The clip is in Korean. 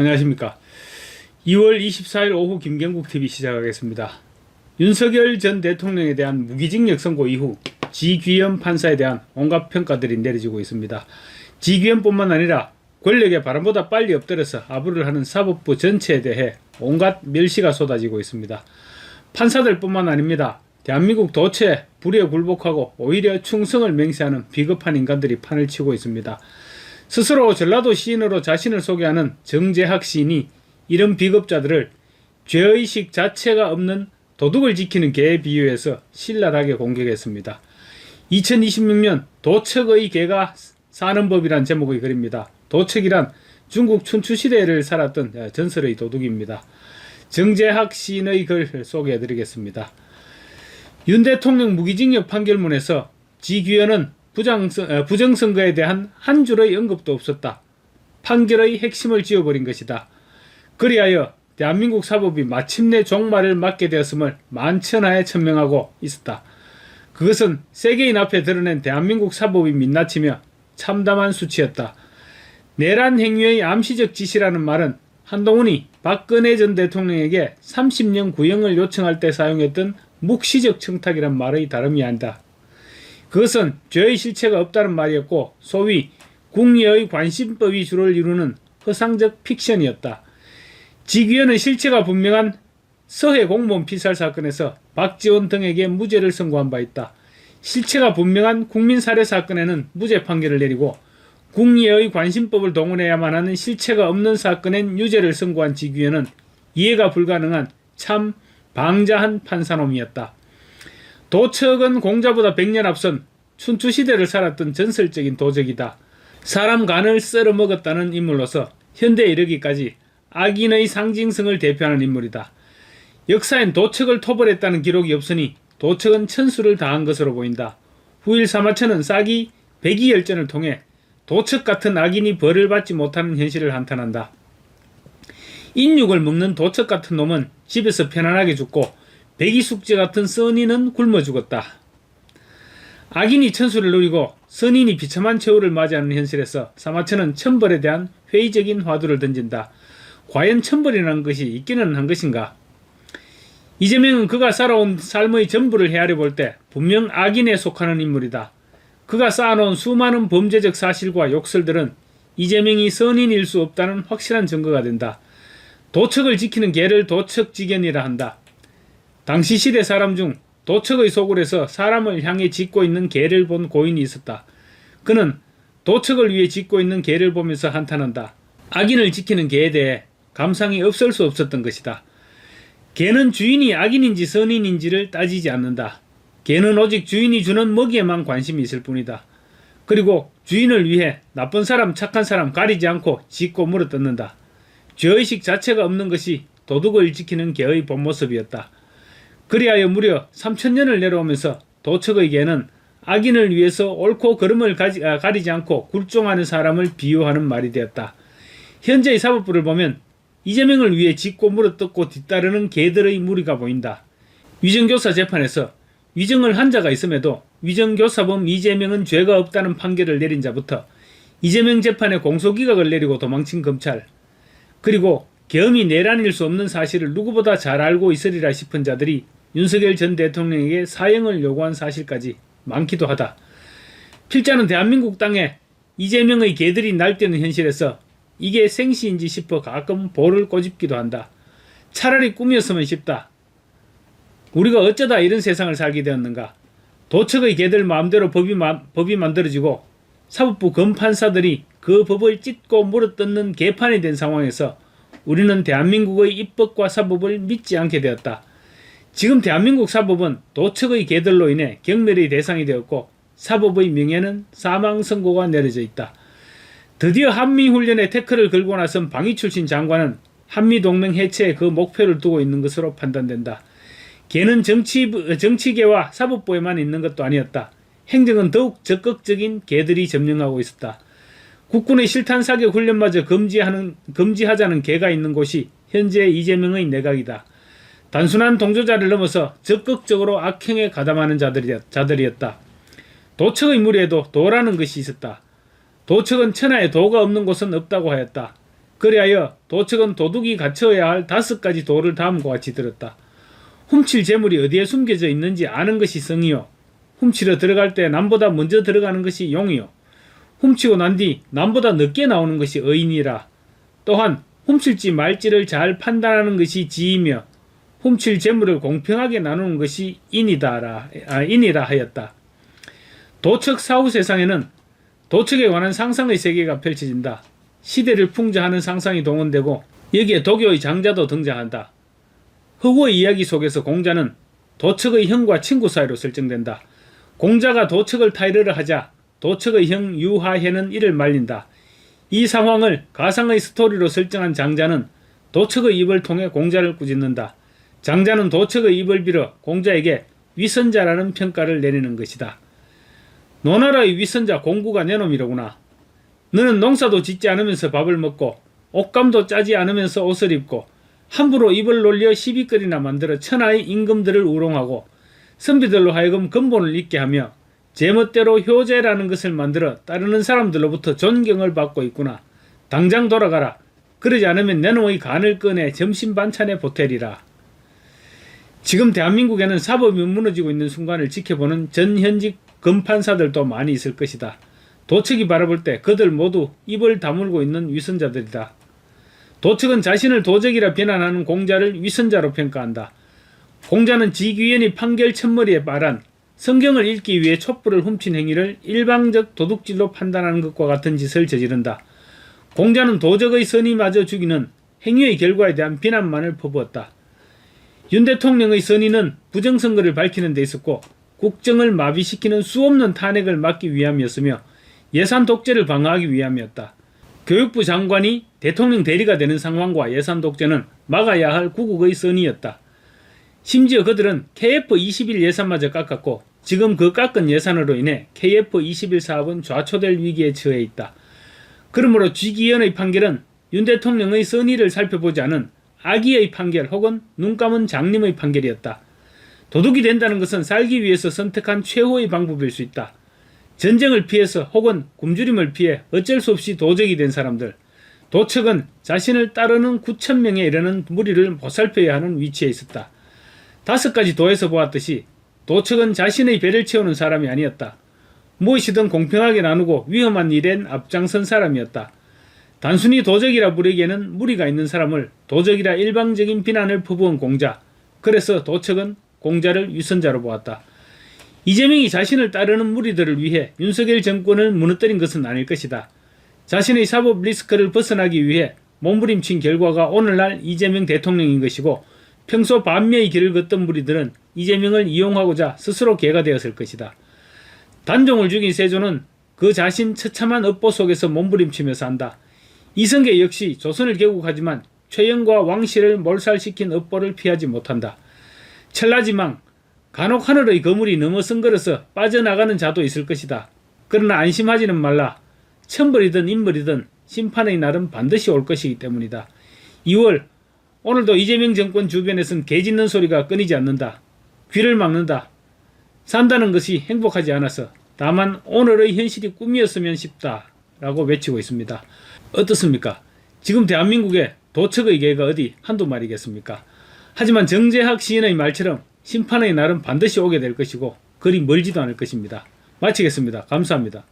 안녕하십니까. 2월 24일 오후 김경국TV 시작하겠습니다. 윤석열 전 대통령에 대한 무기징역 선고 이후 지귀현 판사에 대한 온갖 평가들이 내려지고 있습니다. 지귀현뿐만 아니라 권력의 바람보다 빨리 엎드려서 아부를 하는 사법부 전체에 대해 온갖 멸시가 쏟아지고 있습니다. 판사들뿐만 아닙니다. 대한민국 도처에 불의에 굴복하고 오히려 충성을 맹세하는 비겁한 인간들이 판을 치고 있습니다. 스스로 전라도 시인으로 자신을 소개하는 정재학 시인이 이런 비겁자들을 죄의식 자체가 없는 도둑을 지키는 개에 비유해서 신랄하게 공격했습니다. 2026년 도척의 개가 사는 법이란 제목의 글입니다. 도척이란 중국 춘추시대를 살았던 전설의 도둑입니다. 정재학 시인의 글 소개해드리겠습니다. 윤 대통령 무기징역 판결문에서 지귀현은 부정선거에 대한 한 줄의 언급도 없었다. 판결의 핵심을 지워버린 것이다. 그리하여 대한민국 사법이 마침내 종말을 맞게 되었음을 만천하에 천명하고 있었다. 그것은 세계인 앞에 드러낸 대한민국 사법이 민낯이며 참담한 수치였다. 내란 행위의 암시적 지시라는 말은 한동훈이 박근혜 전 대통령에게 30년 구형을 요청할 때 사용했던 묵시적 청탁이란 말의 다름이 아니다. 그것은 죄의 실체가 없다는 말이었고 소위 궁예의 관심법이 주를 이루는 허상적 픽션이었다. 지귀현은 실체가 분명한 서해 공무원 피살 사건에서 박지원 등에게 무죄를 선고한 바 있다. 실체가 분명한 국민살해 사건에는 무죄 판결을 내리고 궁예의 관심법을 동원해야만 하는 실체가 없는 사건엔 유죄를 선고한 지귀현은 이해가 불가능한 참 방자한 판사놈이었다. 도척은 공자보다 100년 앞선 춘추시대를 살았던 전설적인 도적이다. 사람 간을 썰어먹었다는 인물로서 현대에 이르기까지 악인의 상징성을 대표하는 인물이다. 역사엔 도척을 토벌했다는 기록이 없으니 도척은 천수를 다한 것으로 보인다. 후일 사마천은 싹이 백이열전을 통해 도척 같은 악인이 벌을 받지 못하는 현실을 한탄한다. 인육을 먹는 도척 같은 놈은 집에서 편안하게 죽고 백이숙제 같은 선인은 굶어 죽었다. 악인이 천수를 누리고 선인이 비참한 최후를 맞이하는 현실에서 사마천은 천벌에 대한 회의적인 화두를 던진다. 과연 천벌이라는 것이 있기는 한 것인가? 이재명은 그가 살아온 삶의 전부를 헤아려 볼 때 분명 악인에 속하는 인물이다. 그가 쌓아놓은 수많은 범죄적 사실과 욕설들은 이재명이 선인일 수 없다는 확실한 증거가 된다. 도척을 지키는 개를 도척지견이라 한다. 당시 시대 사람 중 도척의 소굴에서 사람을 향해 짖고 있는 개를 본 고인이 있었다. 그는 도척을 위해 짖고 있는 개를 보면서 한탄한다. 악인을 지키는 개에 대해 감상이 없을 수 없었던 것이다. 개는 주인이 악인인지 선인인지를 따지지 않는다. 개는 오직 주인이 주는 먹이에만 관심이 있을 뿐이다. 그리고 주인을 위해 나쁜 사람 착한 사람 가리지 않고 짖고 물어뜯는다. 죄의식 자체가 없는 것이 도둑을 지키는 개의 본모습이었다. 그리하여 무려 3000년을 내려오면서 도척의 개는 악인을 위해서 옳고 그름을 가리지 않고 굴종하는 사람을 비유하는 말이 되었다. 현재의 사법부를 보면 이재명을 위해 짖고 물어뜯고 뒤따르는 개들의 무리가 보인다. 위정교사 재판에서 위정을 한 자가 있음에도 위정교사범 이재명은 죄가 없다는 판결을 내린 자부터 이재명 재판에 공소기각을 내리고 도망친 검찰, 그리고 계엄이 내란일 수 없는 사실을 누구보다 잘 알고 있으리라 싶은 자들이 윤석열 전 대통령에게 사형을 요구한 사실까지 많기도 하다. 필자는 대한민국 땅에 이재명의 개들이 날뛰는 현실에서 이게 생시인지 싶어 가끔 볼을 꼬집기도 한다. 차라리 꿈이었으면 싶다. 우리가 어쩌다 이런 세상을 살게 되었는가. 도척의 개들 마음대로 법이 만들어지고 사법부 검판사들이 그 법을 찢고 물어뜯는 개판이 된 상황에서 우리는 대한민국의 입법과 사법을 믿지 않게 되었다. 지금 대한민국 사법은 도척의 개들로 인해 경멸의 대상이 되었고 사법의 명예는 사망 선고가 내려져 있다. 드디어 한미훈련에 태클을 걸고 나선 방위 출신 장관은 한미동맹 해체에 그 목표를 두고 있는 것으로 판단된다. 개는 정치계와 사법부에만 있는 것도 아니었다. 행정은 더욱 적극적인 개들이 점령하고 있었다. 국군의 실탄 사격 훈련마저 금지하자는 개가 있는 곳이 현재 이재명의 내각이다. 단순한 동조자를 넘어서 적극적으로 악행에 가담하는 자들이었다. 도척의 무리에도 도라는 것이 있었다. 도척은 천하에 도가 없는 곳은 없다고 하였다. 그리하여 도척은 도둑이 갖춰야 할 5가지 도를 다음과 같이 들었다. 훔칠 재물이 어디에 숨겨져 있는지 아는 것이 성이요. 훔치러 들어갈 때 남보다 먼저 들어가는 것이 용이요. 훔치고 난 뒤 남보다 늦게 나오는 것이 의인이라. 또한 훔칠지 말지를 잘 판단하는 것이 지이며 훔칠 재물을 공평하게 나누는 것이 인이라 하였다. 도척 사후 세상에는 도척에 관한 상상의 세계가 펼쳐진다. 시대를 풍자하는 상상이 동원되고 여기에 도교의 장자도 등장한다. 허구의 이야기 속에서 공자는 도척의 형과 친구 사이로 설정된다. 공자가 도척을 타이르를 하자 도척의 형 유하해는 이를 말린다. 이 상황을 가상의 스토리로 설정한 장자는 도척의 입을 통해 공자를 꾸짖는다. 장자는 도척의 입을 빌어 공자에게 위선자라는 평가를 내리는 것이다. 노나라의 위선자 공구가 내놈이로구나. 너는 농사도 짓지 않으면서 밥을 먹고 옷감도 짜지 않으면서 옷을 입고 함부로 입을 놀려 시비거리나 만들어 천하의 임금들을 우롱하고 선비들로 하여금 근본을 잊게 하며 제멋대로 효제라는 것을 만들어 따르는 사람들로부터 존경을 받고 있구나. 당장 돌아가라. 그러지 않으면 내놈의 간을 꺼내 점심 반찬에 보태리라. 지금 대한민국에는 사법이 무너지고 있는 순간을 지켜보는 전현직 검판사들도 많이 있을 것이다. 도척이 바라볼 때 그들 모두 입을 다물고 있는 위선자들이다. 도척은 자신을 도적이라 비난하는 공자를 위선자로 평가한다. 공자는 지귀현이 판결 첫머리에 말한 성경을 읽기 위해 촛불을 훔친 행위를 일방적 도둑질로 판단하는 것과 같은 짓을 저지른다. 공자는 도적의 선의마저 죽이는 행위의 결과에 대한 비난만을 퍼부었다. 윤 대통령의 선의는 부정선거를 밝히는 데 있었고 국정을 마비시키는 수없는 탄핵을 막기 위함이었으며 예산 독재를 방어하기 위함이었다. 교육부 장관이 대통령 대리가 되는 상황과 예산 독재는 막아야 할 구국의 선의였다. 심지어 그들은 KF21 예산마저 깎았고 지금 그 깎은 예산으로 인해 KF21 사업은 좌초될 위기에 처해 있다. 그러므로 쥐기현의 판결은 윤 대통령의 선의를 살펴보지 않은 악의의 판결 혹은 눈 감은 장님의 판결이었다. 도둑이 된다는 것은 살기 위해서 선택한 최후의 방법일 수 있다. 전쟁을 피해서 혹은 굶주림을 피해 어쩔 수 없이 도적이 된 사람들, 도척은 자신을 따르는 9,000명에 이르는 무리를 보살펴야 하는 위치에 있었다. 5가지 도에서 보았듯이 도척은 자신의 배를 채우는 사람이 아니었다. 무엇이든 공평하게 나누고 위험한 일엔 앞장선 사람이었다. 단순히 도적이라 부르기에는 무리가 있는 사람을 도적이라 일방적인 비난을 퍼부은 공자. 그래서 도척은 공자를 위선자로 보았다. 이재명이 자신을 따르는 무리들을 위해 윤석열 정권을 무너뜨린 것은 아닐 것이다. 자신의 사법 리스크를 벗어나기 위해 몸부림친 결과가 오늘날 이재명 대통령인 것이고 평소 반미의 길을 걷던 무리들은 이재명을 이용하고자 스스로 개가 되었을 것이다. 단종을 죽인 세조는 그 자신 처참한 업보 속에서 몸부림치며 산다. 이성계 역시 조선을 개국하지만 최영과 왕실을 몰살시킨 업보를 피하지 못한다. 천라지망, 간혹 하늘의 거물이 넘어선 걸어서 빠져나가는 자도 있을 것이다. 그러나 안심하지는 말라. 천벌이든 인벌이든 심판의 날은 반드시 올 것이기 때문이다. 2월, 오늘도 이재명 정권 주변에선 개 짖는 소리가 끊이지 않는다. 귀를 막는다. 산다는 것이 행복하지 않아서 다만 오늘의 현실이 꿈이었으면 싶다 라고 외치고 있습니다. 어떻습니까? 지금 대한민국에 도척의 개가 어디 한두 마리겠습니까? 하지만 정재학 시인의 말처럼 심판의 날은 반드시 오게 될 것이고 그리 멀지도 않을 것입니다. 마치겠습니다. 감사합니다.